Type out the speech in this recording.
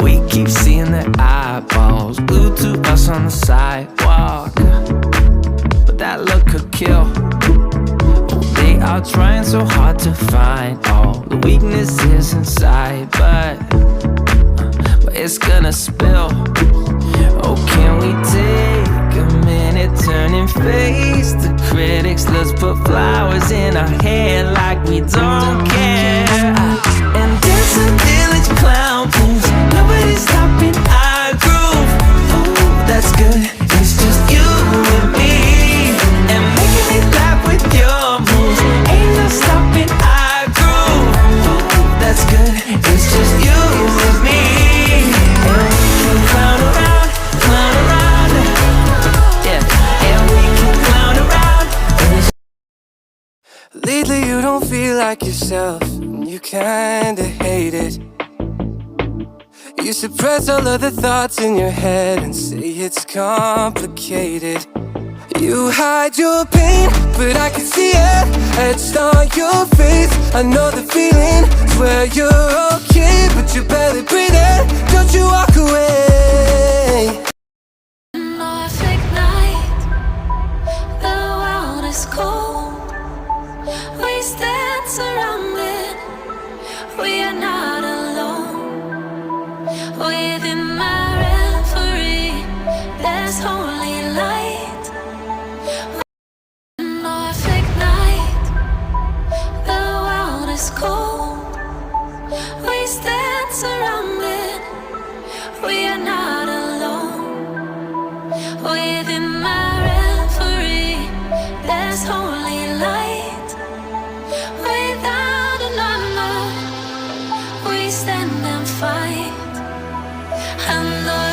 We keep seeing their eyeballs glued to us on the sidewalk, but that look could kill. They are trying so hard to find all the weaknesses inside, but it's gonna spill. Oh, can we take a minute, turn and face the critics? Let's put flowers in our hair like we don't care, and dance a village clown moves. Nobody's stopping our groove. Ooh, that's good. It's just you and me, and making me laugh with your moves. Ain't no stopping our groove. Ooh, that's good. It's just you and me, and we can clown around, yeah, and we can clown around. Lately you don't feel like yourself, and you kinda hate it. You suppress all of the thoughts in your head and say it's complicated. You hide your pain, but I can see it etched on your face. I know the feeling, swear you're okay, but you're barely breathing. Don't you walk away. Perfect night, the world is cold. We stand surrounded, we are not alone. Within my reverie, there's holy light. Perfect night, the world is cold. We stand surrounded, we are not alone. Within my reverie, there's holy light. Without a number, we stand and fight. And the